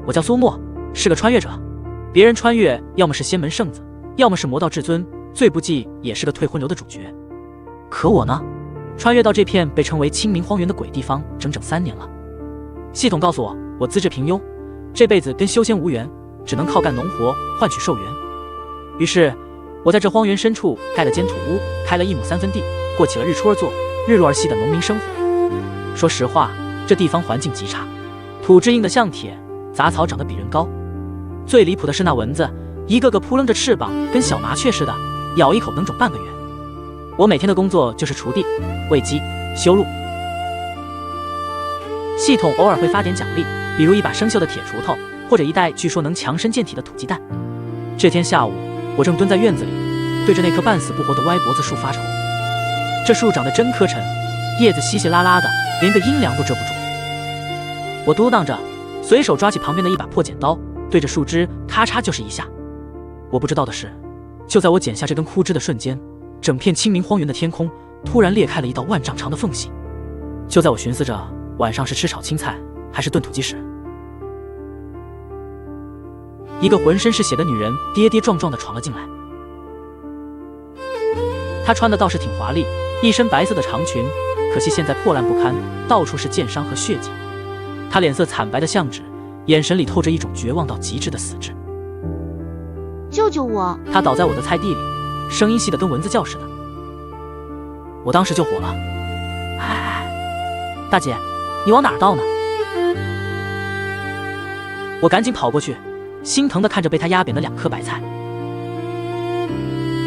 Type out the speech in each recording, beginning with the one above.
我叫苏沫，是个穿越者。别人穿越要么是仙门圣子，要么是魔道至尊，最不济也是个退魂流的主角。可我呢，穿越到这片被称为清明荒原的鬼地方整整3年了。系统告诉我，我资质平庸，这辈子跟修仙无缘，只能靠干农活换取寿元。于是我在这荒原深处盖了间土屋，开了1亩3分地，过起了日出而作日落而息的农民生活。说实话，这地方环境极差，土质硬得像铁，杂草长得比人高。最离谱的是那蚊子，一个个扑棱着翅膀，跟小麻雀似的，咬一口能肿半个月。我每天的工作就是锄地、喂鸡、修路。系统偶尔会发点奖励，比如一把生锈的铁锄头，或者一袋据说能强身健体的土鸡蛋。这天下午，我正蹲在院子里，对着那棵半死不活的歪脖子树发愁。这树长得真磕碜，叶子稀稀拉拉的，连个阴凉都遮不住。我嘟囔着，随手抓起旁边的一把破剪刀，对着树枝咔嚓就是一下。我不知道的是，就在我剪下这根枯枝的瞬间，整片清明荒原的天空突然裂开了一道万丈长的缝隙。就在我寻思着晚上是吃炒青菜还是炖土鸡时，一个浑身是血的女人跌跌撞撞地闯了进来。她穿的倒是挺华丽，一身白色的长裙，可惜现在破烂不堪，到处是剑伤和血迹。她脸色惨白的像纸，眼神里透着一种绝望到极致的死志。救救我！她倒在我的菜地里，声音细得跟蚊子叫似的。我当时就火了，哎，大姐，你往哪儿倒呢？我赶紧跑过去，心疼地看着被她压扁的2颗白菜。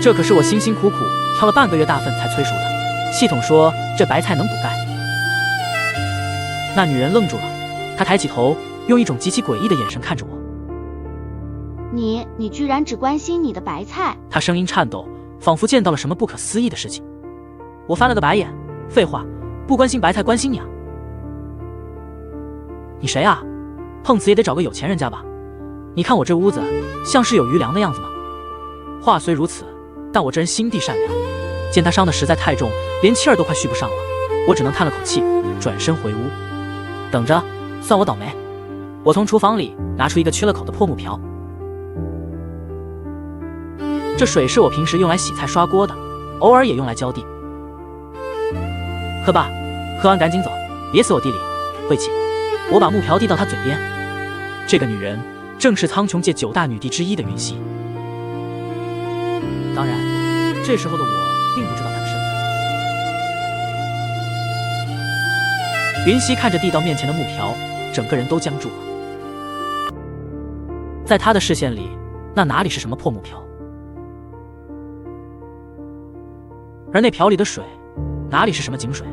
这可是我辛辛苦苦挑了半个月大粪才催熟的，系统说这白菜能补钙。那女人愣住了，她抬起头，用一种极其诡异的眼神看着我。你居然只关心你的白菜？她声音颤抖，仿佛见到了什么不可思议的事情。我翻了个白眼，废话，不关心白菜关心你啊？你谁啊？碰瓷也得找个有钱人家吧？你看我这屋子像是有余粮的样子吗？话虽如此，但我这人心地善良，见他伤得实在太重，连气儿都快续不上了，我只能叹了口气，转身回屋。等着，算我倒霉。我从厨房里拿出一个缺了口的破木瓢，这水是我平时用来洗菜刷锅的，偶尔也用来浇地。喝吧，喝完赶紧走，别死我地里。晦气！我把木瓢递到她嘴边。这个女人正是苍穹界9大女帝之一的云溪。当然，这时候的我并不知道她的身份。云溪看着递到面前的木瓢，整个人都僵住了。在她的视线里，那哪里是什么破木瓢？而那瓢里的水，哪里是什么井水？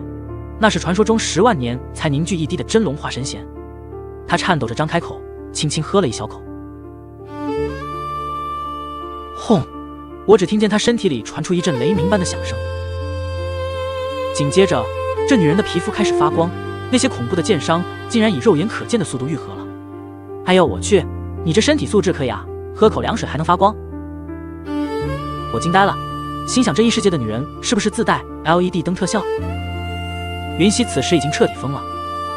那是传说中10万年才凝聚一滴的真龙化神仙。他颤抖着张开口，轻轻喝了一小口。轰！我只听见他身体里传出一阵雷鸣般的响声。紧接着，这女人的皮肤开始发光，那些恐怖的剑伤竟然以肉眼可见的速度愈合了。哎呦我去，你这身体素质可以啊，喝口凉水还能发光？我惊呆了，心想这异世界的女人是不是自带 LED 灯特效？云溪此时已经彻底疯了，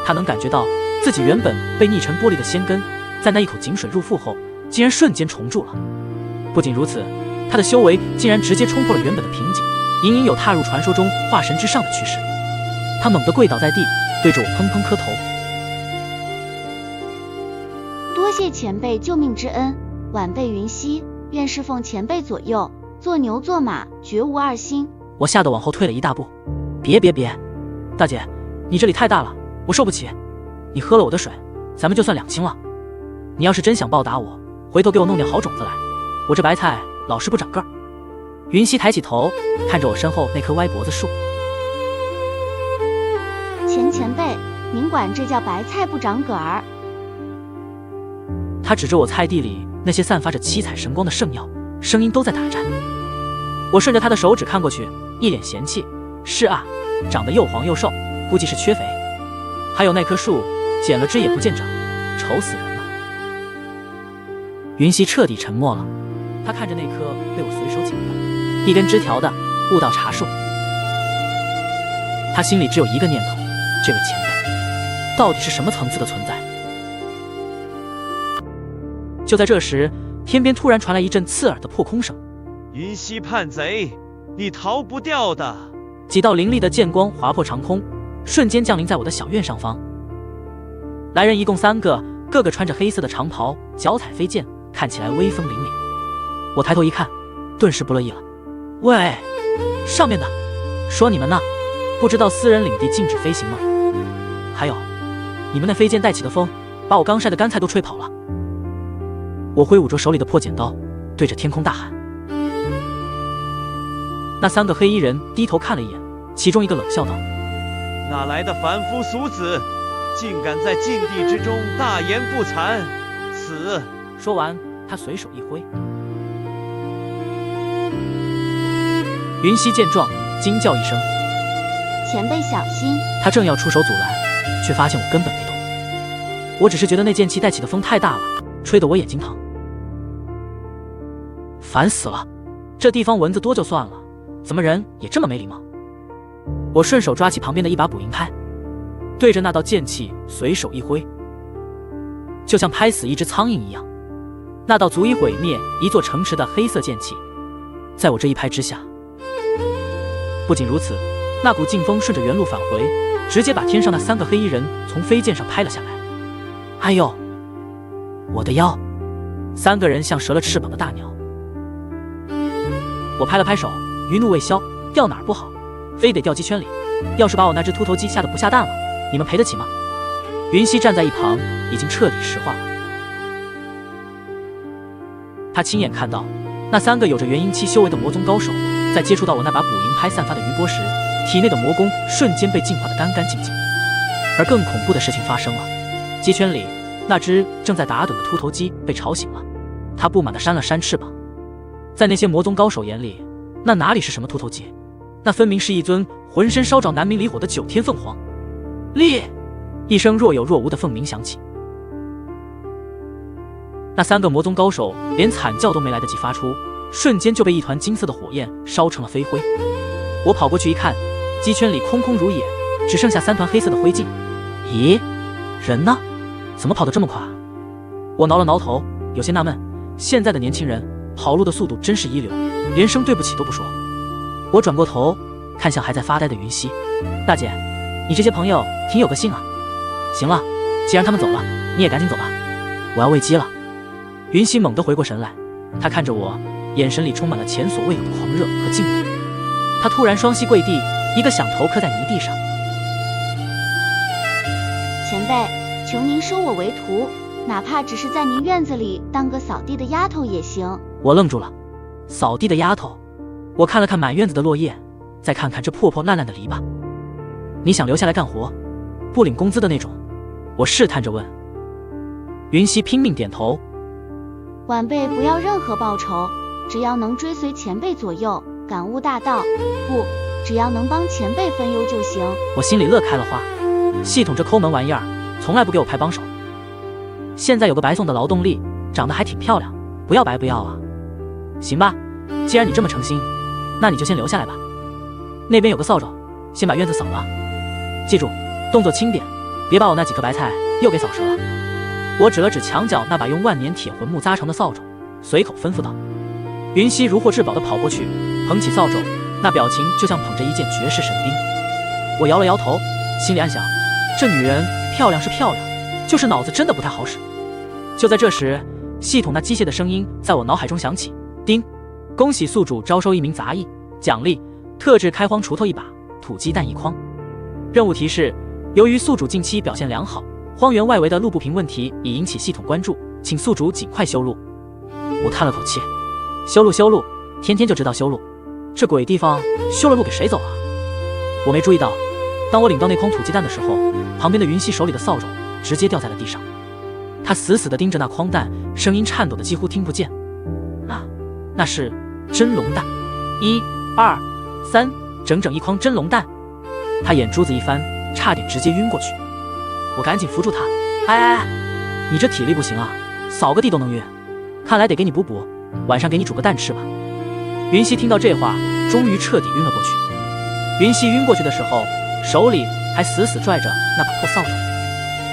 她能感觉到自己原本被逆成玻璃的仙根，在那一口井水入腹后，竟然瞬间重铸了。不仅如此，她的修为竟然直接冲破了原本的瓶颈，隐隐有踏入传说中化神之上的趋势。她猛地跪倒在地，对着我砰砰磕头。多谢前辈救命之恩，晚辈云溪，愿侍奉前辈左右，做牛做马，绝无二心。我吓得往后退了一大步。别，大姐，你这里太大了，我受不起。你喝了我的水，咱们就算2清了。你要是真想报答我，回头给我弄点好种子来，我这白菜老是不长个儿。云溪抬起头，看着我身后那棵歪脖子树。前辈，您管这叫白菜不长个儿？他指着我菜地里那些散发着七彩神光的圣药，声音都在打颤。我顺着他的手指看过去，一脸嫌弃。是啊，长得又黄又瘦，估计是缺肥。还有那棵树，剪了枝也不见长，丑死人了。云溪彻底沉默了，他看着那棵被我随手剪的、一根枝条的悟道茶树，他心里只有一个念头：这位前辈到底是什么层次的存在？就在这时，天边突然传来一阵刺耳的破空声。云溪叛贼，你逃不掉的！几道凌厉的剑光划破长空，瞬间降临在我的小院上方。来人一共3个，个个穿着黑色的长袍，脚踩飞剑，看起来威风凛凛。我抬头一看，顿时不乐意了。喂，上面的，说你们呢，不知道私人领地禁止飞行吗？还有，你们那飞剑带起的风，把我刚晒的干菜都吹跑了。我挥舞着手里的破剪刀，对着天空大喊。那3个黑衣人低头看了一眼，其中一个冷笑道：哪来的凡夫俗子，竟敢在禁地之中大言不惭，死！说完，他随手一挥。云溪见状，惊叫一声：前辈小心！他正要出手阻拦，却发现我根本没动。我只是觉得那剑气带起的风太大了，吹得我眼睛疼。烦死了，这地方蚊子多就算了，怎么人也这么没礼貌？我顺手抓起旁边的一把捕蝇拍，对着那道剑气随手一挥，就像拍死一只苍蝇一样。那道足以毁灭一座城池的黑色剑气，在我这一拍之下，不仅如此，那股劲风顺着原路返回，直接把天上那3个黑衣人从飞剑上拍了下来。哎呦，我的腰！3个人像折了翅膀的大鸟。我拍了拍手，余怒未消，掉哪儿不好，非得掉鸡圈里。要是把我那只秃头鸡吓得不下蛋了，你们赔得起吗？云溪站在一旁，已经彻底石化了。他亲眼看到那3个有着元婴期修为的魔宗高手，在接触到我那把捕蝇拍散发的余波时，体内的魔功瞬间被净化得干干净净。而更恐怖的事情发生了，鸡圈里那只正在打盹的秃头鸡被吵醒了，它不满地扇了扇翅膀。在那些魔宗高手眼里，那哪里是什么秃头鸡，那分明是一尊浑身烧着南明离火的9天凤凰。烈！一声若有若无的凤鸣响起，那3个魔宗高手连惨叫都没来得及发出，瞬间就被一团金色的火焰烧成了飞灰。我跑过去一看，鸡圈里空空如也，只剩下3团黑色的灰烬。咦，人呢？怎么跑得这么快？我挠了挠头，有些纳闷，现在的年轻人跑路的速度真是一流，连声对不起都不说。我转过头看向还在发呆的云溪，大姐，你这些朋友挺有个性啊。行了，既然他们走了，你也赶紧走吧，我要喂鸡了。云溪猛地回过神来，她看着我，眼神里充满了前所未有的狂热和敬畏。她突然双膝跪地，一个响头磕在泥地上。前辈，求您收我为徒，哪怕只是在您院子里当个扫地的丫头也行。我愣住了，扫地的丫头？我看了看满院子的落叶，再看看这破破烂烂的篱笆。你想留下来干活，不领工资的那种？我试探着问。云溪拼命点头。晚辈不要任何报酬，只要能追随前辈左右，感悟大道，不，只要能帮前辈分忧就行。我心里乐开了花，系统这抠门玩意儿从来不给我派帮手，现在有个白送的劳动力，长得还挺漂亮，不要白不要啊。行吧，既然你这么诚心，那你就先留下来吧。那边有个扫帚，先把院子扫了，记住动作轻点，别把我那几颗白菜又给扫折了。我指了指墙角那把用万年铁魂木扎成的扫帚，随口吩咐道。云溪如获至宝地跑过去，捧起扫帚，那表情就像捧着一件绝世神兵。我摇了摇头，心里暗想，这女人漂亮是漂亮，就是脑子真的不太好使。就在这时，系统那机械的声音在我脑海中响起，叮，恭喜宿主招收1名杂役，奖励特制开荒锄头1把，土鸡蛋1筐。任务提示，由于宿主近期表现良好，荒原外围的路不平问题已引起系统关注，请宿主尽快修路。我叹了口气，修路，天天就知道修路，这鬼地方修了路给谁走啊？我没注意到，当我领到那筐土鸡蛋的时候，旁边的云溪手里的扫帚直接掉在了地上。他死死地盯着那筐蛋，声音颤抖得几乎听不见。那是真龙蛋，1、2、3，整整1筐真龙蛋。他眼珠子一翻，差点直接晕过去。我赶紧扶住他，哎，你这体力不行啊，扫个地都能晕，看来得给你补补，晚上给你煮个蛋吃吧。云溪听到这话，终于彻底晕了过去。云溪晕过去的时候，手里还死死拽着那把破扫帚。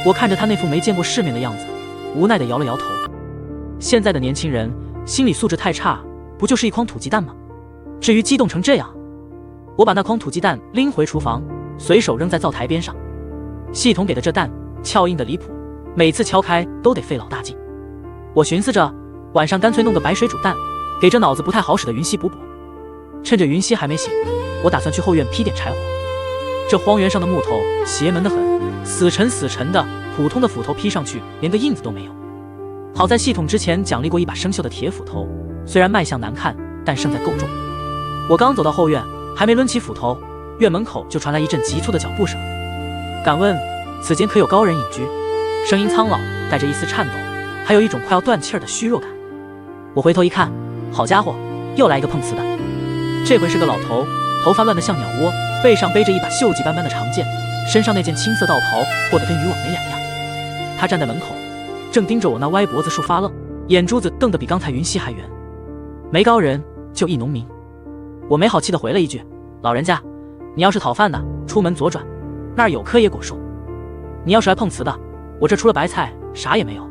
我看着他那副没见过世面的样子，无奈地摇了摇头。现在的年轻人心理素质太差，不就是一筐土鸡蛋吗？至于激动成这样，我把那筐土鸡蛋拎回厨房，随手扔在灶台边上。系统给的这蛋撬硬的离谱，每次敲开都得费老大劲。我寻思着，晚上干脆弄个白水煮蛋，给这脑子不太好使的云溪补补。趁着云溪还没醒，我打算去后院劈点柴火。这荒原上的木头邪门得很，死沉死沉的，普通的斧头劈上去连个印子都没有。好在系统之前奖励过一把生锈的铁斧头，虽然卖相难看，但胜在够重。我刚走到后院，还没抡起斧头，院门口就传来一阵急促的脚步声。敢问此间可有高人隐居？声音苍老，带着一丝颤抖，还有一种快要断气儿的虚弱感。我回头一看，好家伙，又来一个碰瓷的。这回是个老头，头发乱得像鸟窝，背上背着一把锈迹斑斑的长剑，身上那件青色道袍破得跟渔网没两样。他站在门口，正盯着我那歪脖子竖发愣，眼珠子瞪得比刚才云溪还圆。没高人，就一农民。我没好气地回了一句：老人家，你要是讨饭的，出门左转，那儿有棵野果树；你要是来碰瓷的，我这除了白菜啥也没有。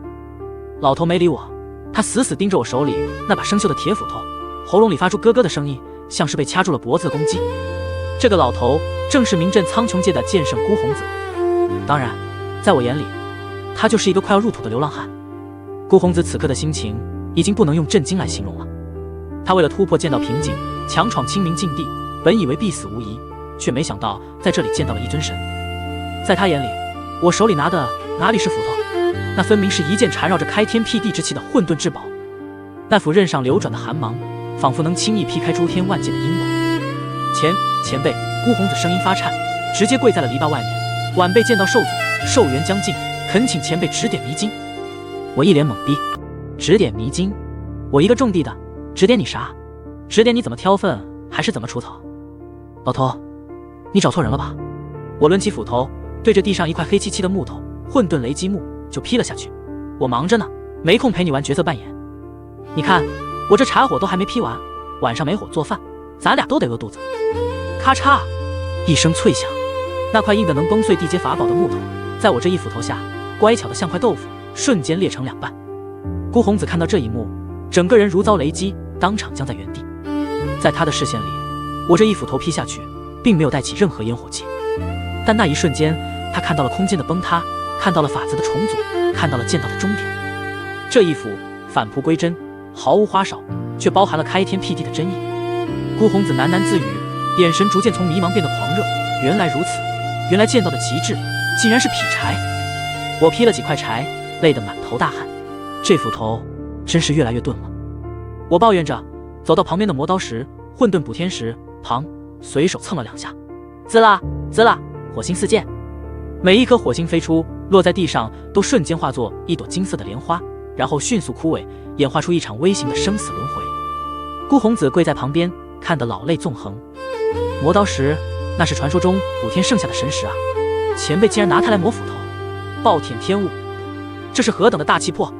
老头没理我，他死死盯着我手里那把生锈的铁斧头，喉咙里发出咯咯的声音，像是被掐住了脖子的公鸡。这个老头正是名震苍穹界的剑圣孤鸿子，当然在我眼里，他就是一个快要入土的流浪汉。孤鸿子此刻的心情已经不能用震惊来形容了。他为了突破剑道瓶颈，强闯清明禁地，本以为必死无疑，却没想到在这里见到了一尊神。在他眼里，我手里拿的哪里是斧头，那分明是一件缠绕着开天辟地之气的混沌至宝。那斧刃上流转的寒芒，仿佛能轻易劈开诸天万界的阴谋。前辈，孤鸿子声音发颤，直接跪在了篱笆外面。晚辈见到受阻，寿元将近，恳请前辈指点迷津。我一脸懵逼，指点迷津？我一个种地的，指点你啥？指点你怎么挑粪，还是怎么除草？老头，你找错人了吧？我抡起斧头，对着地上一块黑漆漆的木头混沌雷击木就劈了下去。我忙着呢，没空陪你玩角色扮演。你看我这柴火都还没劈完，晚上没火做饭，咱俩都得饿肚子。咔嚓一声脆响，那块硬的能崩碎地阶法宝的木头，在我这一斧头下，乖巧的像块豆腐，瞬间裂成两半。孤鸿子看到这一幕，整个人如遭雷击，当场僵在原地。在他的视线里，我这一斧头劈下去，并没有带起任何烟火气，但那一瞬间，他看到了空间的崩塌，看到了法则的重组，看到了剑道的终点。这一斧返璞归真，毫无花哨，却包含了开天辟地的真意。孤鸿子喃喃自语，眼神逐渐从迷茫变得狂热。原来如此，原来剑道的极致竟然是劈柴。我劈了几块柴，累得满头大汗，这斧头真是越来越钝了。我抱怨着走到旁边的磨刀石、混沌补天石旁，随手蹭了两下，滋啦滋啦，火星四溅。每一颗火星飞出，落在地上都瞬间化作一朵金色的莲花，然后迅速枯萎，演化出一场微型的生死轮回。孤鸿子跪在旁边，看得老泪纵横。磨刀石，那是传说中补天剩下的神石啊！前辈竟然拿它来磨斧头，暴殄天物，这是何等的大气魄！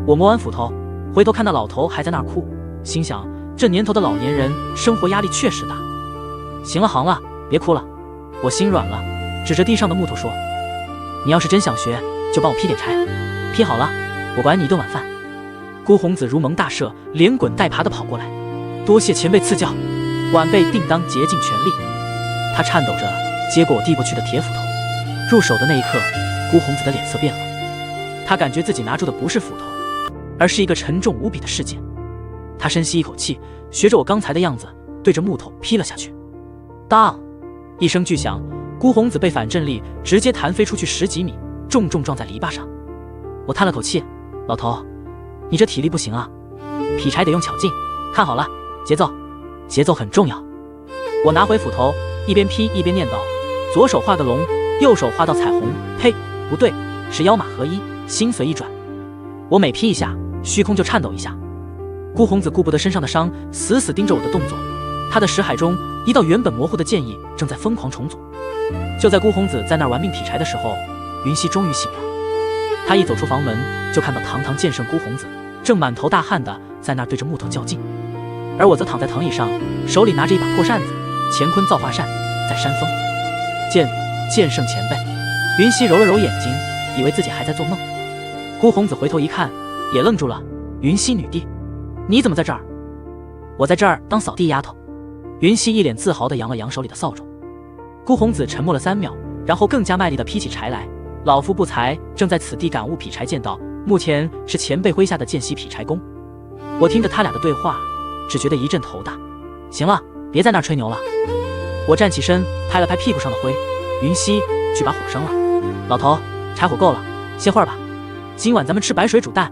我磨完斧头，回头看那老头还在那儿哭，心想这年头的老年人生活压力确实大。行了行了，别哭了。我心软了，指着地上的木头说：你要是真想学，就帮我劈点柴，劈好了，我管你一顿晚饭。孤鸿子如蒙大赦，连滚带爬地跑过来，多谢前辈赐教，晚辈定当竭尽全力。他颤抖着接过我递过去的铁斧头，入手的那一刻，孤鸿子的脸色变了，他感觉自己拿住的不是斧头，而是一个沉重无比的事件。他深吸一口气，学着我刚才的样子，对着木头劈了下去。当一声巨响，孤鸿子被反震力直接弹飞出去10几米，重重撞在篱笆上。我叹了口气，老头，你这体力不行啊，劈柴得用巧劲，看好了，节奏很重要。我拿回斧头，一边劈一边念叨，左手画个龙，右手画道彩虹，呸，不对，是妖马合一。心随一转，我每劈一下，虚空就颤抖一下。孤鸿子顾不得身上的伤，死死盯着我的动作。他的识海中，一道原本模糊的剑意正在疯狂重组。就在孤鸿子在那儿玩命劈柴的时候，云溪终于醒了。他一走出房门，就看到堂堂剑圣孤鸿子正满头大汗的在那儿对着木头较劲，而我则躺在藤椅上，手里拿着一把破扇子，乾坤造化扇在扇风。剑圣前辈。云溪揉了揉眼睛，以为自己还在做梦。孤鸿子回头一看，也愣住了，云溪女帝，你怎么在这儿？我在这儿当扫地丫头。云溪一脸自豪地扬了扬手里的扫帚。孤红子沉默了3秒，然后更加卖力地劈起柴来。老夫不才，正在此地感悟劈柴剑道，目前是前辈麾下的见习劈柴工。我听着他俩的对话，只觉得一阵头大。行了，别在那儿吹牛了。我站起身，拍了拍屁股上的灰。云溪，去把火生了。老头，柴火够了，歇会儿吧。今晚咱们吃白水煮蛋。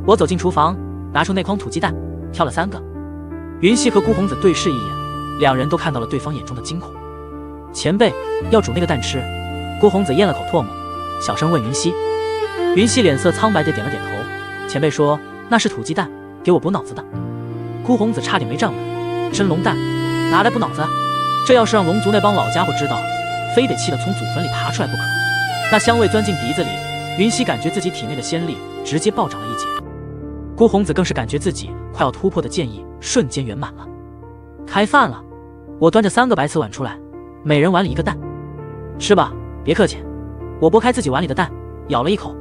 我走进厨房，拿出那筐土鸡蛋，挑了3个。云溪和孤红子对视一眼，两人都看到了对方眼中的惊恐。前辈，要煮那个蛋吃。孤红子咽了口唾沫，小声问云溪。云溪脸色苍白地点了点头。前辈说那是土鸡蛋，给我补脑子的。孤红子差点没站稳，真龙蛋拿来补脑子？这要是让龙族那帮老家伙知道，非得气得从祖坟里爬出来不可。那香味钻进鼻子里，云溪感觉自己体内的仙力直接暴涨了1截。孤红子更是感觉自己快要突破的剑意瞬间圆满了。开饭了。我端着3个白瓷碗出来，每人碗里1个蛋。吃吧，别客气。我拨开自己碗里的蛋，咬了一口，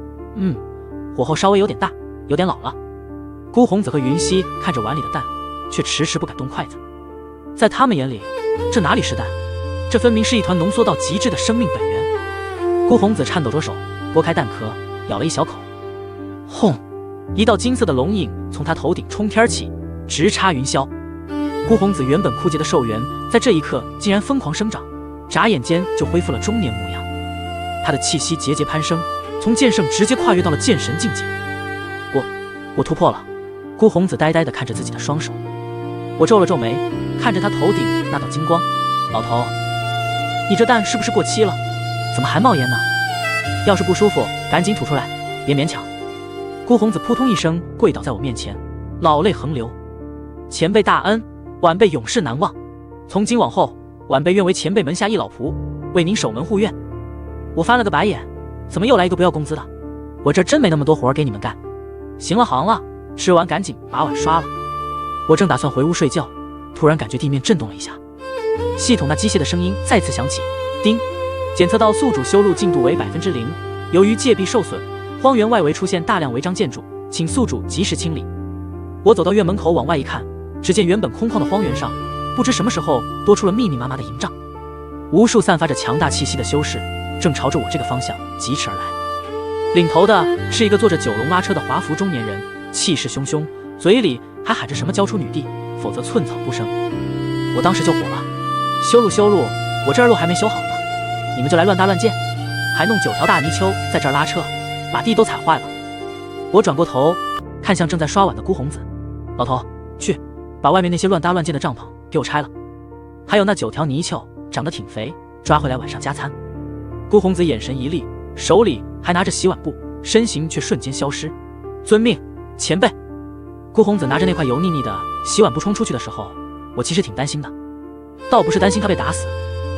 火候稍微有点大，有点老了。孤红子和云溪看着碗里的蛋，却迟迟不敢动筷子。在他们眼里，这哪里是蛋，这分明是一团浓缩到极致的生命本源。孤红子颤抖着手，拨开蛋壳，咬了一小口。轰！一道金色的龙影从他头顶冲天起，直插云霄。孤红子原本枯竭的寿元，在这一刻竟然疯狂生长，眨眼间就恢复了中年模样。他的气息节节攀升，从剑圣直接跨越到了剑神境界。我突破了。孤红子呆呆地看着自己的双手。我皱了皱眉，看着他头顶那道金光。老头，你这蛋是不是过期了？怎么还冒烟呢？要是不舒服，赶紧吐出来，别勉强。孤红子扑通一声跪倒在我面前，老泪横流。前辈大恩，晚辈永世难忘。从今往后，晚辈愿为前辈门下一老仆，为您守门护院。我翻了个白眼，怎么又来一个不要工资的？我这真没那么多活给你们干。行了行了，吃完赶紧把碗刷了。我正打算回屋睡觉，突然感觉地面震动了一下，系统那机械的声音再次响起。叮，检测到宿主修路进度为0%，由于界壁受损，荒原外围出现大量违章建筑，请宿主及时清理。我走到院门口往外一看，只见原本空旷的荒原上，不知什么时候多出了密密麻麻的营帐，无数散发着强大气息的修士正朝着我这个方向疾驰而来。领头的是一个坐着9龙拉车的华服中年人，气势汹汹，嘴里还喊着什么交出女帝，否则寸草不生。我当时就火了，修路，我这儿路还没修好呢，你们就来乱搭乱建，还弄9条大泥鳅在这儿拉车，把地都踩坏了。我转过头看向正在刷碗的孤红子，老头，去把外面那些乱搭乱建的帐篷给我拆了，还有那9条泥鳅长得挺肥，抓回来晚上加餐。孤红子眼神一厉，手里还拿着洗碗布，身形却瞬间消失。遵命，前辈。孤红子拿着那块油腻腻的洗碗布冲出去的时候，我其实挺担心的，倒不是担心他被打死，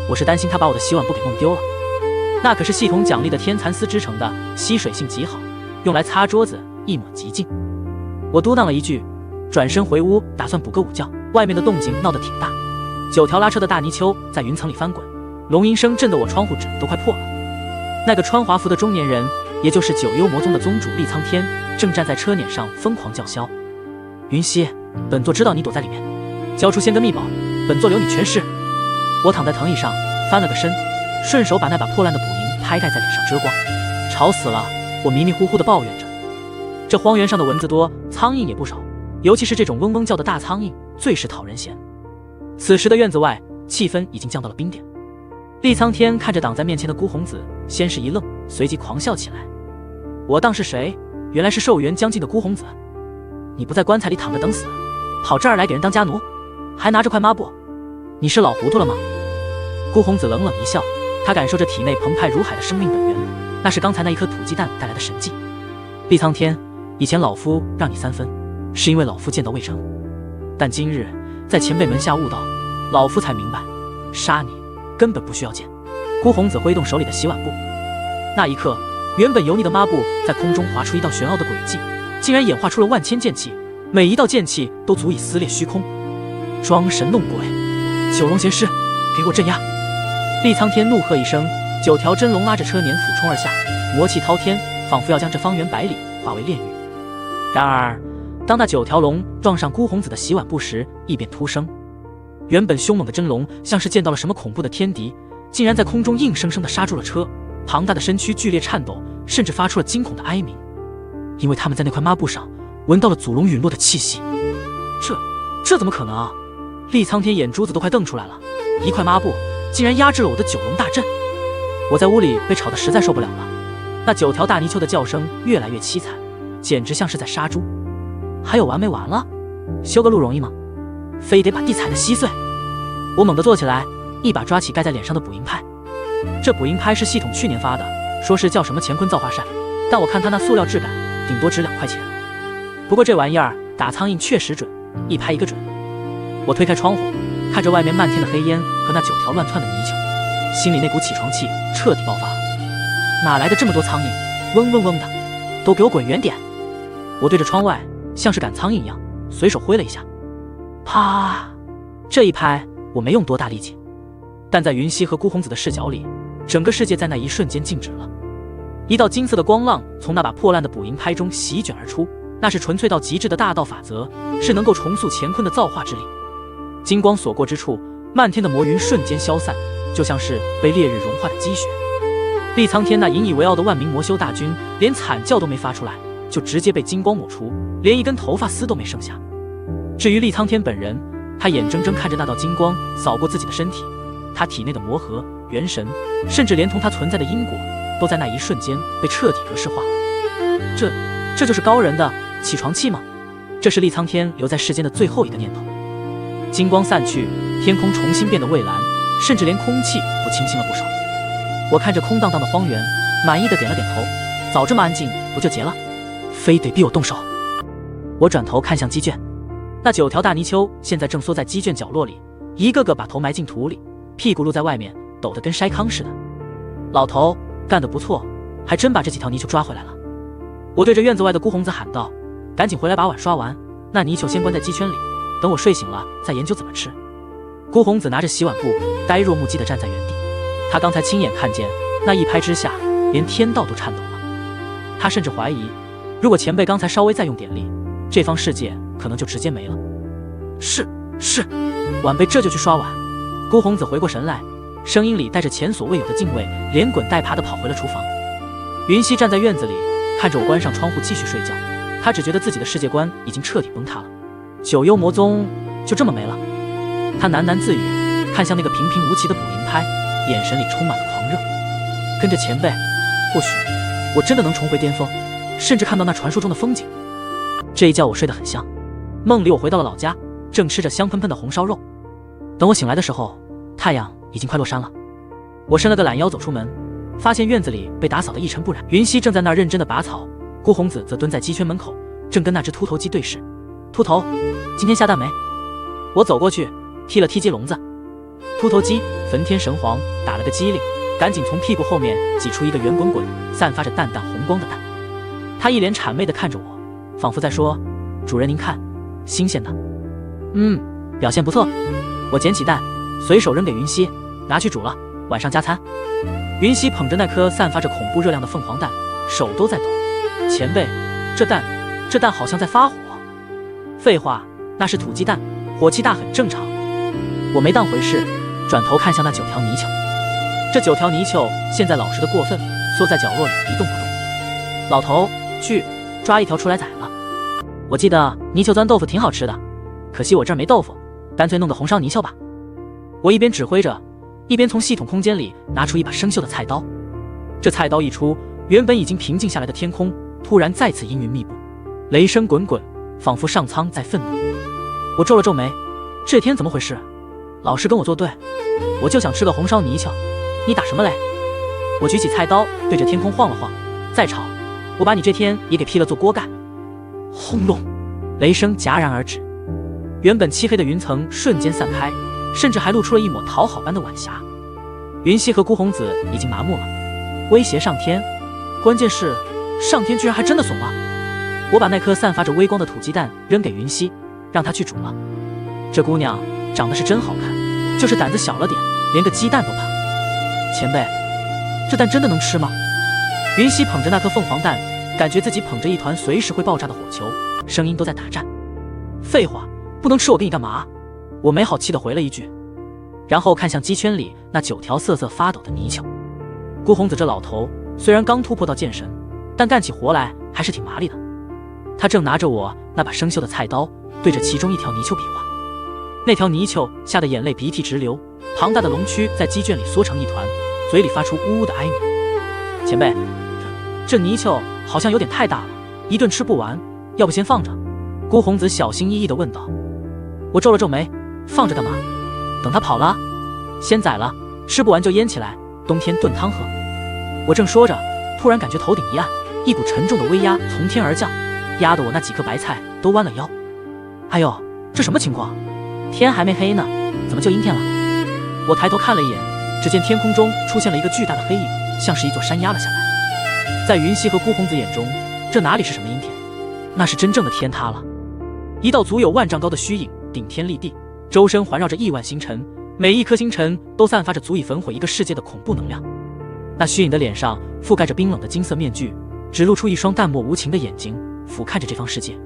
我是担心他把我的洗碗布给弄丢了。那可是系统奖励的天蚕丝织成的，吸水性极好，用来擦桌子一抹即净。我嘟囔了一句，转身回屋，打算补个午觉。外面的动静闹得挺大，9条拉车的大泥鳅在云层里翻滚，龙吟声震得我窗户纸都快破了。那个穿华服的中年人，也就是9幽魔宗的宗主厉苍天，正站在车辇上疯狂叫嚣。云溪，本座知道你躲在里面，交出仙根秘宝，本座留你全尸。我躺在藤椅上翻了个身，顺手把那把破烂的捕蝇拍盖在脸上遮光。吵死了，我迷迷糊糊地抱怨着。这荒原上的蚊子多，苍蝇也不少，尤其是这种嗡嗡叫的大苍蝇，最是讨人嫌。此时的院子外，气氛已经降到了冰点。厉苍天看着挡在面前的孤红子，先是一愣，随即狂笑起来。我当是谁？原来是寿元将近的孤红子。你不在棺材里躺着等死，跑这儿来给人当家奴，还拿着块抹布，你是老糊涂了吗？孤红子冷冷一笑，他感受着体内澎湃如海的生命本源，那是刚才那一颗土鸡蛋带来的神迹。厉苍天，以前老夫让你3分，是因为老夫剑道未成，但今日在前辈门下悟道，老夫才明白，杀你根本不需要剑。孤红子挥动手里的洗碗布，那一刻，原本油腻的抹布在空中划出一道玄奥的轨迹，竟然演化出了万千剑气，每一道剑气都足以撕裂虚空。装神弄鬼，9龙贤师，给我镇压！厉苍天怒喝一声，9条真龙拉着车辇俯冲而下，魔气滔天，仿佛要将这方圆百里化为炼狱。然而当那9条龙撞上孤红子的洗碗布时，异变突生。原本凶猛的真龙像是见到了什么恐怖的天敌，竟然在空中硬生生地刹住了车，庞大的身躯剧烈颤抖，甚至发出了惊恐的哀鸣。因为他们在那块抹布上闻到了祖龙陨落的气息。这怎么可能啊！厉苍天眼珠子都快瞪出来了，一块抹布竟然压制了我的9龙大阵。我在屋里被吵得实在受不了了，那9条大泥鳅的叫声越来越凄惨，简直像是在杀猪。还有完没完了？修个路容易吗？非得把地踩得稀碎。我猛地坐起来，一把抓起盖在脸上的捕蝇拍。这捕蝇拍是系统去年发的，说是叫什么乾坤造化扇，但我看它那塑料质感，顶多值2块钱。不过这玩意儿打苍蝇确实准，一拍一个准。我推开窗户，看着外面漫天的黑烟和那9条乱窜的泥鳅，心里那股起床气彻底爆发。哪来的这么多苍蝇？嗡嗡嗡的，都给我滚远点！我对着窗外，像是赶苍蝇一样，随手挥了一下，啪！这一拍我没用多大力气，但在云溪和孤红子的视角里，整个世界在那一瞬间静止了。一道金色的光浪从那把破烂的捕蝇拍中席卷而出，那是纯粹到极致的大道法则，是能够重塑乾坤的造化之力。金光所过之处，漫天的魔云瞬间消散，就像是被烈日融化的积雪。厉苍天那引以为傲的万名魔修大军，连惨叫都没发出来，就直接被金光抹除，连一根头发丝都没剩下。至于厉苍天本人，他眼睁睁看着那道金光扫过自己的身体，他体内的魔核、元神，甚至连同他存在的因果，都在那一瞬间被彻底格式化了。这就是高人的起床气吗？这是厉苍天留在世间的最后一个念头。金光散去，天空重新变得蔚蓝，甚至连空气都清新了不少。我看着空荡荡的荒原，满意的点了点头，早这么安静不就结了，非得逼我动手。我转头看向鸡圈，那9条大泥鳅现在正缩在鸡圈角落里，一个个把头埋进土里，屁股露在外面，抖得跟筛糠似的。老头干得不错，还真把这几条泥鳅抓回来了。我对着院子外的孤红子喊道：“赶紧回来把碗刷完，那泥鳅先关在鸡圈里，等我睡醒了再研究怎么吃。”孤红子拿着洗碗布，呆若木鸡地站在原地。他刚才亲眼看见那一拍之下，连天道都颤抖了。他甚至怀疑，如果前辈刚才稍微再用点力，这方世界可能就直接没了。是，晚辈这就去刷碗。孤红子回过神来，声音里带着前所未有的敬畏，连滚带爬地跑回了厨房。云溪站在院子里，看着我关上窗户继续睡觉，他只觉得自己的世界观已经彻底崩塌了，九幽魔宗就这么没了。他喃喃自语，看向那个平平无奇的捕蝇拍，眼神里充满了狂热。跟着前辈，或许我真的能重回巅峰，甚至看到那传说中的风景。这一觉我睡得很香，梦里我回到了老家，正吃着香喷喷的红烧肉。等我醒来的时候，太阳已经快落山了。我伸了个懒腰走出门，发现院子里被打扫得一尘不染。云溪正在那儿认真地拔草，孤红子则蹲在鸡圈门口，正跟那只秃头鸡对视。秃头，今天下蛋没？我走过去踢了踢鸡笼子。秃头鸡焚天神黄，打了个激灵，赶紧从屁股后面挤出一个圆滚滚、散发着淡淡红光的蛋。他一脸谄媚地看着我，仿佛在说：“主人您看，新鲜的。”表现不错。我捡起蛋，随手扔给云溪，拿去煮了，晚上加餐。云溪捧着那颗散发着恐怖热量的凤凰蛋，手都在抖。前辈，这蛋好像在发火。废话，那是土鸡蛋，火气大很正常。我没当回事，转头看向那9条泥鳅。这9条泥鳅现在老实的过分，缩在角落里一动不动。老头，去抓一条出来宰了。我记得泥鳅钻豆腐挺好吃的，可惜我这儿没豆腐，干脆弄个红烧泥鳅吧。我一边指挥着，一边从系统空间里拿出一把生锈的菜刀。这菜刀一出，原本已经平静下来的天空突然再次阴云密布，雷声滚滚，仿佛上苍在愤怒。我皱了皱眉，这天怎么回事？老是跟我作对，我就想吃个红烧泥鳅，你打什么雷？我举起菜刀对着天空晃了晃，再吵，我把你这天也给劈了做锅盖。轰隆，雷声戛然而止，原本漆黑的云层瞬间散开，甚至还露出了一抹讨好般的晚霞。云溪和孤红子已经麻木了，威胁上天，关键是上天居然还真的怂了。我把那颗散发着微光的土鸡蛋扔给云溪，让她去煮了。这姑娘长得是真好看，就是胆子小了点，连个鸡蛋都怕。前辈，这蛋真的能吃吗？云溪捧着那颗凤凰蛋，感觉自己捧着一团随时会爆炸的火球，声音都在打颤。废话，不能吃我给你干嘛？我没好气地回了一句，然后看向鸡圈里那9条瑟瑟发抖的泥鳅。孤红子这老头虽然刚突破到剑神，但干起活来还是挺麻利的。他正拿着我那把生锈的菜刀，对着其中一条泥鳅比划。那条泥鳅吓得眼泪鼻涕直流，庞大的龙躯在鸡圈里缩成一团，嘴里发出呜呜的哀鸣。前辈，这泥鳅好像有点太大了，一顿吃不完，要不先放着？孤红子小心翼翼地问道。我皱了皱眉，放着干嘛？等他跑了，先宰了，吃不完就腌起来，冬天炖汤喝。我正说着，突然感觉头顶一暗，一股沉重的威压从天而降，压得我那几颗白菜都弯了腰。哎呦，这什么情况？天还没黑呢，怎么就阴天了？我抬头看了一眼，只见天空中出现了一个巨大的黑影，像是一座山压了下来。在云溪和孤红子眼中，这哪里是什么阴天，那是真正的天塌了。一道足有万丈高的虚影顶天立地，周身环绕着亿万星辰，每一颗星辰都散发着足以焚毁一个世界的恐怖能量。那虚影的脸上覆盖着冰冷的金色面具，只露出一双淡漠无情的眼睛，俯瞰着这方世界。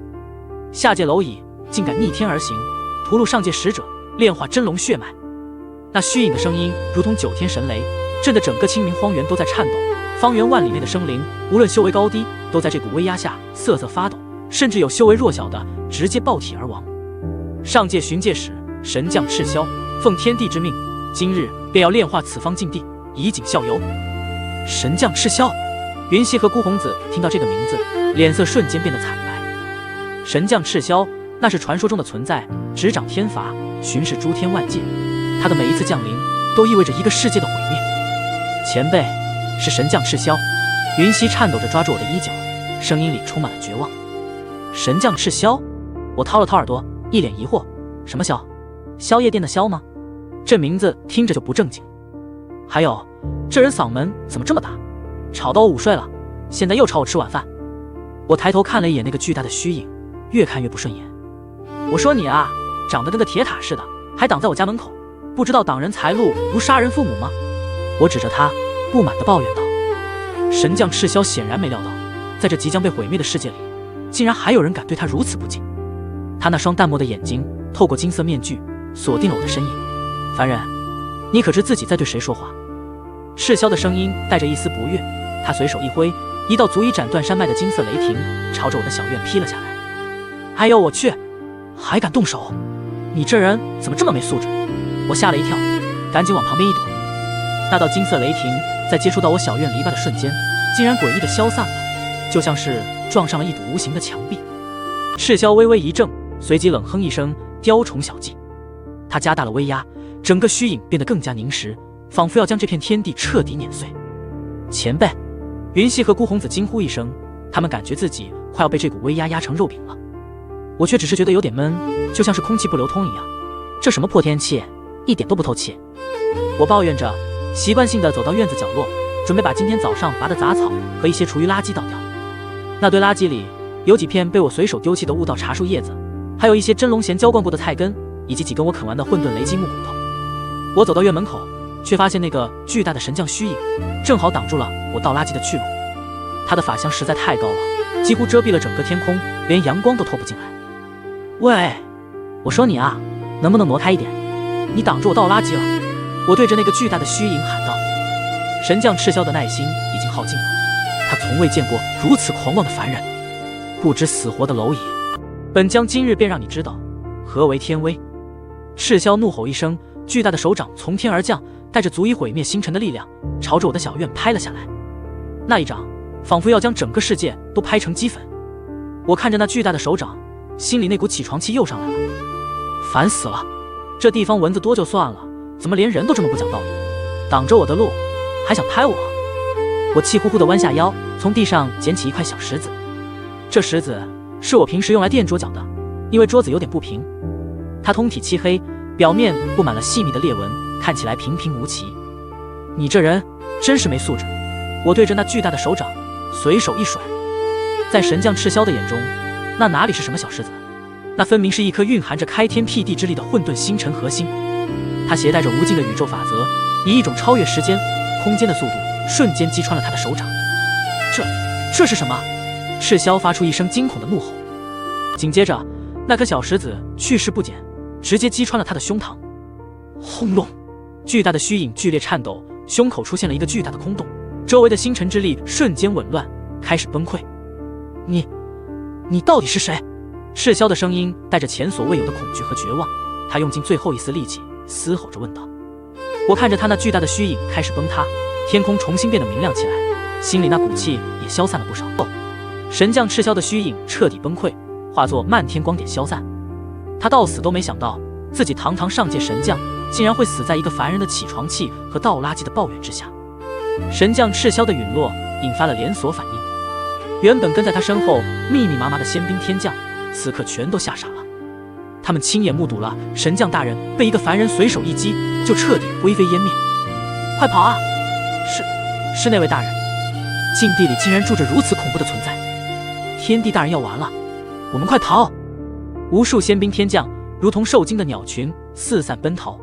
下界蝼蚁竟敢逆天而行，屠戮上界使者，炼化真龙血脉。那虚影的声音如同9天神雷，震得整个清明荒原都在颤抖。方圆万里内的生灵，无论修为高低，都在这股威压下瑟瑟发抖，甚至有修为弱小的直接爆体而亡。上界巡界使神将赤霄奉天地之命，今日便要炼化此方禁地，以儆效尤。神将赤霄，云溪和孤红子听到这个名字，脸色瞬间变得惨白。神将赤霄，那是传说中的存在，执掌天罚，巡视诸天万界。他的每一次降临，都意味着一个世界的毁灭。前辈，是神将赤霄。云溪颤抖着抓住我的衣角，声音里充满了绝望。神将赤霄？我掏了掏耳朵，一脸疑惑。什么霄？宵夜店的宵吗？这名字听着就不正经。还有，这人嗓门怎么这么大？吵到我午睡了，现在又吵我吃晚饭。我抬头看了一眼那个巨大的虚影，越看越不顺眼。我说你啊，长得跟个铁塔似的，还挡在我家门口，不知道挡人财路如杀人父母吗？我指着他，不满地抱怨道。神将赤霄显然没料到，在这即将被毁灭的世界里，竟然还有人敢对他如此不敬。他那双淡漠的眼睛透过金色面具锁定了我的身影。凡人，你可知自己在对谁说话？赤霄的声音带着一丝不悦，他随手一挥，一道足以斩断山脉的金色雷霆朝着我的小院劈了下来。哎呦我去，还敢动手！你这人怎么这么没素质？我吓了一跳，赶紧往旁边一躲。那道金色雷霆在接触到我小院篱笆的瞬间，竟然诡异地消散了，就像是撞上了一堵无形的墙壁。赤霄微微一怔，随即冷哼一声，雕虫小技。他加大了威压，整个虚影变得更加凝实，仿佛要将这片天地彻底碾碎。前辈，云溪和孤红子惊呼一声，他们感觉自己快要被这股威压压成肉饼了。我却只是觉得有点闷，就像是空气不流通一样。这什么破天气，一点都不透气。我抱怨着，习惯性地走到院子角落，准备把今天早上拔的杂草和一些厨余垃圾倒掉。那堆垃圾里有几片被我随手丢弃的悟道茶树叶子，还有一些真龙涎浇灌过的菜根，以及几根我啃完的混沌雷击木骨头。我走到院门口，却发现那个巨大的神将虚影正好挡住了我倒垃圾的去路。他的法相实在太高了，几乎遮蔽了整个天空，连阳光都透不进来。喂，我说你啊，能不能挪开一点？你挡住我倒垃圾了！我对着那个巨大的虚影喊道。神将赤霄的耐心已经耗尽了，他从未见过如此狂妄的凡人，不知死活的蝼蚁！本将今日便让你知道何为天威！赤霄怒吼一声，巨大的手掌从天而降，带着足以毁灭星辰的力量，朝着我的小院拍了下来。那一掌仿佛要将整个世界都拍成齑粉。我看着那巨大的手掌，心里那股起床气又上来了。烦死了，这地方蚊子多就算了，怎么连人都这么不讲道理，挡着我的路还想拍我？我气呼呼地弯下腰，从地上捡起一块小石子。这石子是我平时用来垫桌脚的，因为桌子有点不平。它通体漆黑，表面布满了细密的裂纹，看起来平平无奇。你这人真是没素质！我对着那巨大的手掌随手一甩，在神将赤霄的眼中，那哪里是什么小石子，那分明是一颗蕴含着开天辟地之力的混沌星辰核心。它携带着无尽的宇宙法则，以一种超越时间、空间的速度，瞬间击穿了他的手掌。这是什么？赤霄发出一声惊恐的怒吼，紧接着那颗小石子去势不减，直接击穿了他的胸膛。轰隆！巨大的虚影剧烈颤抖，胸口出现了一个巨大的空洞，周围的星辰之力瞬间紊乱，开始崩溃。你到底是谁？赤霄的声音带着前所未有的恐惧和绝望，他用尽最后一丝力气，嘶吼着问道。我看着他那巨大的虚影开始崩塌，天空重新变得明亮起来，心里那股气也消散了不少。神将赤霄的虚影彻底崩溃，化作漫天光点消散。他到死都没想到，自己堂堂上界神将，竟然会死在一个凡人的起床气和倒垃圾的抱怨之下。神将赤霄的陨落引发了连锁反应，原本跟在他身后密密麻麻的仙兵天将，此刻全都吓傻了。他们亲眼目睹了神将大人被一个凡人随手一击就彻底灰飞烟灭。快跑啊！是那位大人，禁地里竟然住着如此恐怖的存在，天帝大人要完了，我们快逃！无数仙兵天将如同受惊的鸟群四散奔逃，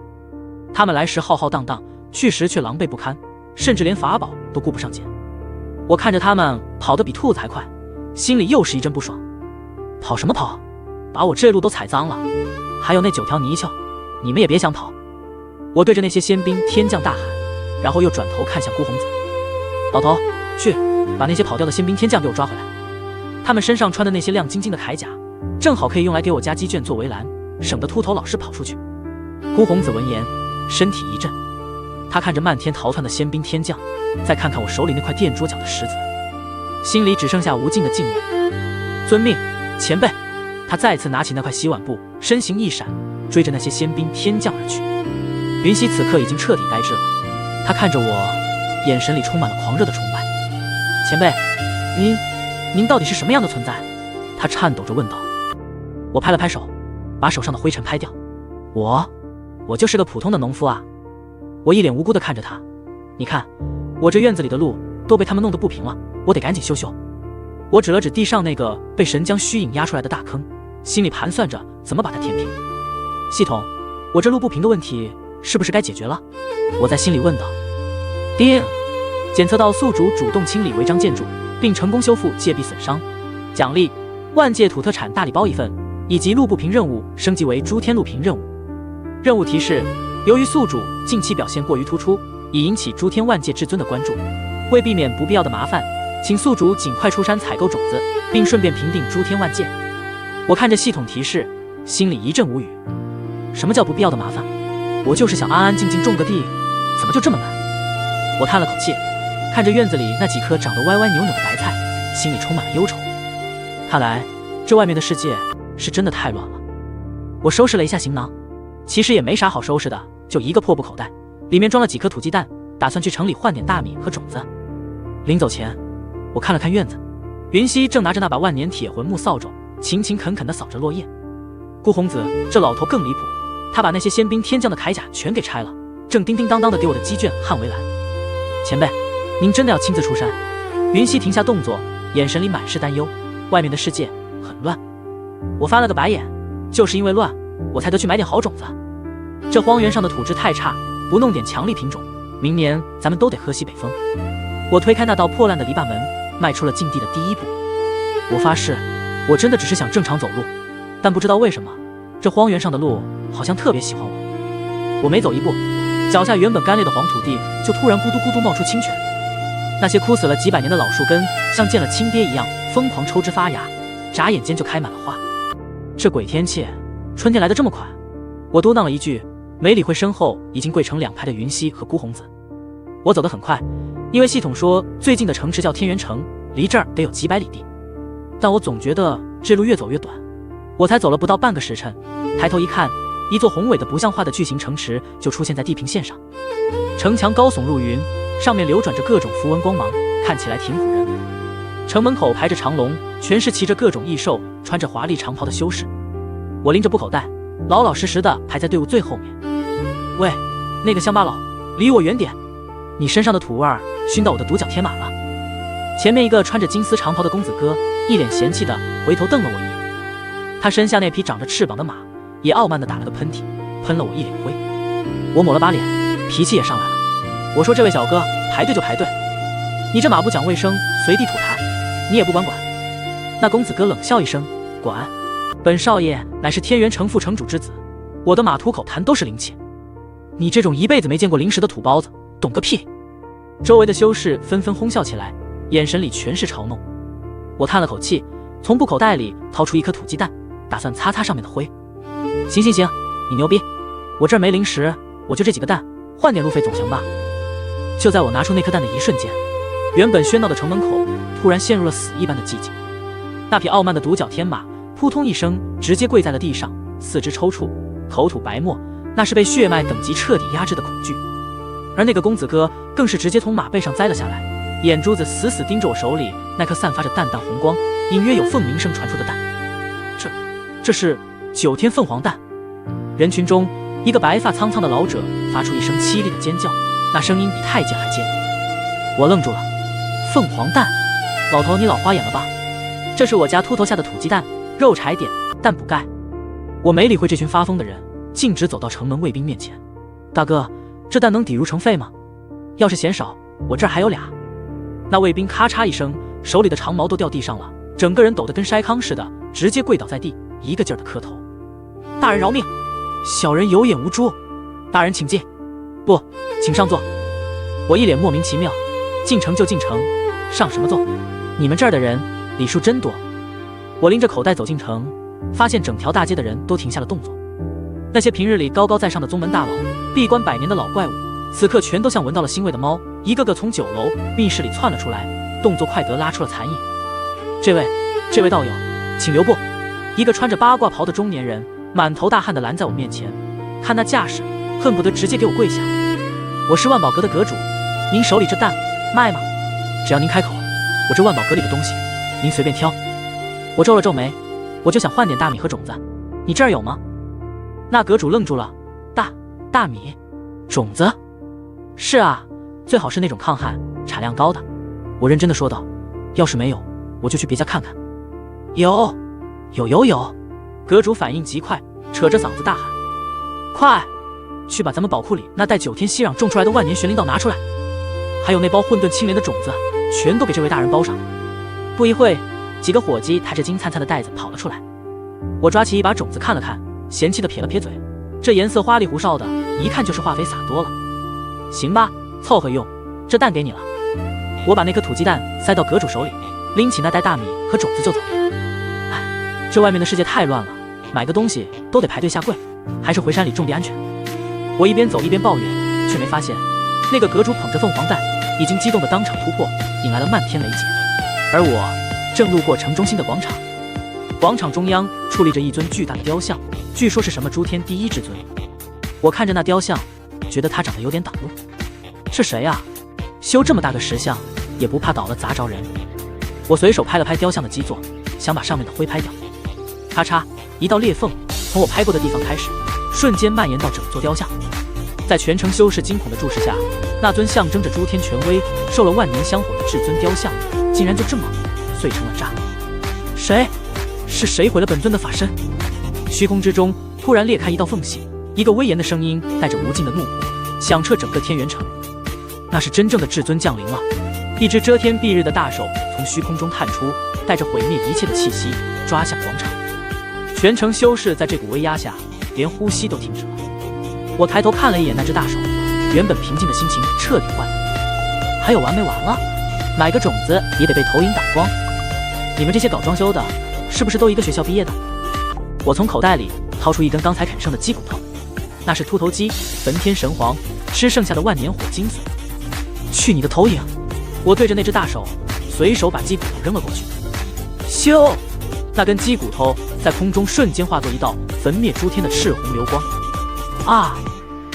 他们来时浩浩荡荡，去时却狼狈不堪，甚至连法宝都顾不上捡。我看着他们跑得比兔子还快，心里又是一阵不爽。跑什么跑，把我这路都踩脏了，还有那9条泥鳅，你们也别想跑！我对着那些仙兵天将大喊，然后又转头看向孤红子。老头，去把那些跑掉的仙兵天将给我抓回来，他们身上穿的那些亮晶晶的铠甲，正好可以用来给我家鸡圈做围栏，省得秃头老是跑出去。孤红子闻言身体一震，他看着漫天逃窜的仙兵天将，再看看我手里那块垫桌角的石子，心里只剩下无尽的敬畏。遵命，前辈！他再次拿起那块洗碗布，身形一闪，追着那些仙兵天将而去。云溪此刻已经彻底呆滞了，他看着我，眼神里充满了狂热的崇拜。前辈，您到底是什么样的存在？他颤抖着问道。我拍了拍手，把手上的灰尘拍掉。我就是个普通的农夫啊。我一脸无辜地看着他。你看，我这院子里的路都被他们弄得不平了，我得赶紧修修。我指了指地上那个被神将虚影压出来的大坑，心里盘算着怎么把它填平。系统，我这路不平的问题是不是该解决了？我在心里问道。叮，检测到宿主主动清理违章建筑，并成功修复界壁损伤，奖励万界土特产大礼包1份，以及路不平任务升级为诸天路平任务。任务提示：由于宿主近期表现过于突出，已引起诸天万界至尊的关注，为避免不必要的麻烦，请宿主尽快出山采购种子，并顺便平定诸天万界。我看着系统提示，心里一阵无语。什么叫不必要的麻烦？我就是想安安静静种个地，怎么就这么难？我叹了口气，看着院子里那几颗长得歪歪扭扭的白菜，心里充满了忧愁。看来这外面的世界是真的太乱了。我收拾了一下行囊，其实也没啥好收拾的，就一个破布口袋，里面装了几颗土鸡蛋，打算去城里换点大米和种子。临走前，我看了看院子，云溪正拿着那把万年铁魂木扫帚，勤勤恳恳地扫着落叶。顾红子这老头更离谱，他把那些仙兵天将的铠甲全给拆了，正叮叮当当地给我的鸡圈焊围栏。前辈，您真的要亲自出山？云溪停下动作，眼神里满是担忧。外面的世界很乱。我翻了个白眼，就是因为乱，我才得去买点好种子。这荒原上的土质太差，不弄点强力品种，明年咱们都得喝西北风。我推开那道破烂的篱笆门，迈出了禁地的第一步。我发誓，我真的只是想正常走路，但不知道为什么，这荒原上的路好像特别喜欢我。我每走一步，脚下原本干裂的黄土地就突然咕嘟咕嘟冒出清泉，那些枯死了几百年的老树根像见了亲爹一样疯狂抽枝发芽，眨眼间就开满了花。这鬼天气，春天来得这么快。我嘟囔了一句，没理会身后已经跪成2排的云溪和孤红子。我走得很快，因为系统说最近的城池叫天元城，离这儿得有几百里地，但我总觉得这路越走越短。我才走了不到半个时辰，抬头一看，一座宏伟的不像话的巨型城池就出现在地平线上。城墙高耸入云，上面流转着各种符文光芒，看起来挺唬人。城门口排着长龙，全是骑着各种异兽，穿着华丽长袍的修士。我拎着布口袋，老老实实的排在队伍最后面。喂，那个乡巴佬，离我远点！你身上的土味儿熏到我的独角贴马了。前面一个穿着金丝长袍的公子哥一脸嫌弃的回头瞪了我一眼，他身下那匹长着翅膀的马也傲慢的打了个喷嚏，喷了我一脸灰。我抹了把脸，脾气也上来了。我说，这位小哥，排队就排队，你这马不讲卫生，随地吐痰，你也不管管，那公子哥冷笑一声，管，本少爷乃是天元城副城主之子，我的马土口谈都是灵气，你这种一辈子没见过灵石的土包子，懂个屁！周围的修士纷纷哄笑起来，眼神里全是嘲弄。我叹了口气，从布口袋里掏出一颗土鸡蛋，打算擦擦上面的灰。行，你牛逼，我这儿没灵石，我就这几个蛋，换点路费总行吧？就在我拿出那颗蛋的一瞬间，原本喧闹的城门口突然陷入了死一般的寂静。那匹傲慢的独角天马扑通一声直接跪在了地上，四肢抽搐，口吐白沫，那是被血脉等级彻底压制的恐惧。而那个公子哥更是直接从马背上栽了下来，眼珠子死死盯着我手里那颗散发着淡淡红光，隐约有凤鸣声传出的蛋。这是9天凤凰蛋。人群中，一个白发苍苍的老者发出一声凄厉的尖叫，那声音比太监还尖。我愣住了，凤凰蛋，老头你老花眼了吧？这是我家秃头下的土鸡蛋，肉柴点，蛋补钙。我没理会这群发疯的人，径直走到城门卫兵面前。大哥，这蛋能抵入城费吗？要是嫌少，我这儿还有俩。那卫兵咔嚓一声，手里的长矛都掉地上了，整个人抖得跟筛糠似的，直接跪倒在地，一个劲儿的磕头。大人饶命！小人有眼无珠，大人请进。不，请上座。我一脸莫名其妙，进城就进城，上什么座？你们这儿的人礼数真多。我拎着口袋走进城，发现整条大街的人都停下了动作。那些平日里高高在上的宗门大佬，闭关100年的老怪物，此刻全都像闻到了腥味的猫，一个个从酒楼密室里窜了出来，动作快得拉出了残影。这位道友，请留步。一个穿着八卦袍的中年人满头大汗的拦在我面前，看那架势，恨不得直接给我跪下。我是万宝阁的阁主，您手里这蛋卖吗？只要您开口，我这万宝阁里的东西您随便挑。我皱了皱眉，我就想换点大米和种子，你这儿有吗？那阁主愣住了，大米种子？是啊，最好是那种抗旱产量高的。我认真的说道，要是没有，我就去别家看看。有。阁主反应极快，扯着嗓子大喊，快去把咱们宝库里那带9天息壤种出来的万年玄灵稻拿出来，还有那包混沌清莲的种子，全都给这位大人包上。不一会，几个伙计抬着金灿灿的袋子跑了出来。我抓起一把种子看了看，嫌弃的撇了撇嘴，这颜色花里胡哨的，一看就是化肥撒多了。行吧，凑合用，这蛋给你了。我把那颗土鸡蛋塞到阁主手里，拎起那袋大米和种子就走。哎，这外面的世界太乱了，买个东西都得排队下柜，还是回山里种地安全。我一边走一边抱怨，却没发现那个阁主捧着凤凰蛋，已经激动的当场突破，引来了漫天雷劫。而我正路过城中心的广场，广场中央矗立着一尊巨大的雕像，据说是什么诸天第一至尊。我看着那雕像，觉得他长得有点挡路。是谁啊？修这么大个石像，也不怕倒了砸着人？我随手拍了拍雕像的基座，想把上面的灰拍掉。咔嚓，一道裂缝从我拍过的地方开始，瞬间蔓延到整座雕像。在全城修士惊恐的注视下，那尊象征着诸天权威、受了万年香火的至尊雕像，竟然就这么碎成了渣。是谁毁了本尊的法身？虚空之中突然裂开一道缝隙，一个威严的声音带着无尽的怒火，响彻整个天元城。那是真正的至尊降临了，一只遮天蔽日的大手从虚空中探出，带着毁灭一切的气息，抓向广场。全城修士在这股威压下，连呼吸都停止了。我抬头看了一眼那只大手，原本平静的心情彻底换了。还有完没完了？买个种子也得被投影挡光。你们这些搞装修的，是不是都一个学校毕业的？我从口袋里掏出一根刚才啃剩的鸡骨头，那是秃头鸡焚天神皇吃剩下的万年火精髓。去你的投影！我对着那只大手，随手把鸡骨头扔了过去。咻！那根鸡骨头在空中瞬间化作一道焚灭诸天的赤红流光。啊！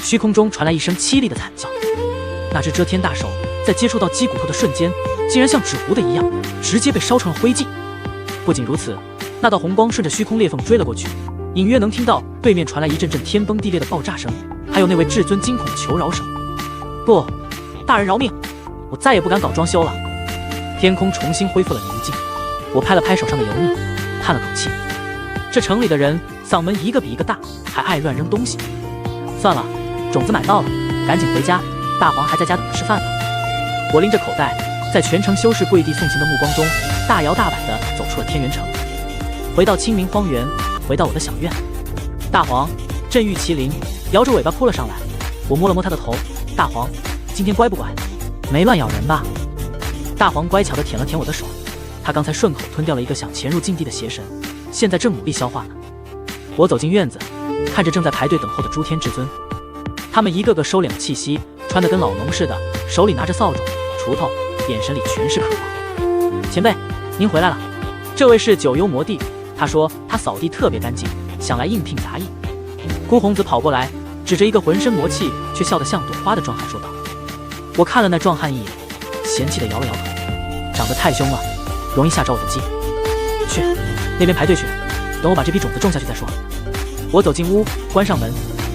虚空中传来一声凄厉的惨叫。那只遮天大手在接触到鸡骨头的瞬间，竟然像纸糊的一样，直接被烧成了灰烬。不仅如此，那道红光顺着虚空裂缝追了过去，隐约能听到对面传来一阵阵天崩地裂的爆炸声，还有那位至尊惊恐的求饶声。不，大人饶命！我再也不敢搞装修了。天空重新恢复了宁静，我拍了拍手上的油腻，叹了口气。这城里的人嗓门一个比一个大，还爱乱扔东西。算了，种子买到了，赶紧回家，大黄还在家等着吃饭呢。我拎着口袋在全城修士跪地送行的目光中，大摇大摆地走出了天元城，回到清明荒原，回到我的小院。大黄，镇玉麒麟摇着尾巴扑了上来，我摸了摸他的头。大黄，今天乖不乖？没乱咬人吧？大黄乖巧地舔了舔我的手，他刚才顺口吞掉了一个想潜入禁地的邪神，现在正努力消化呢。我走进院子，看着正在排队等候的诸天至尊，他们一个个收敛了气息，穿得跟老农似的，手里拿着扫帚、锄头，眼神里全是渴望。前辈，您回来了。这位是九幽魔帝，他说他扫地特别干净，想来应聘杂役。孤红子跑过来，指着一个浑身魔气却笑得像朵花的壮汉说道。我看了那壮汉一眼，嫌弃地摇了摇头，长得太凶了，容易吓着我的计。去，那边排队去，等我把这批种子种下去再说。我走进屋，关上门，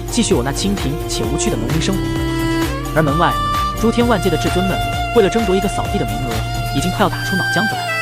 继续我那清贫且无趣的农民生活。而门外，诸天万界的至尊们为了争夺一个扫地的名额，已经快要打出脑浆子来了。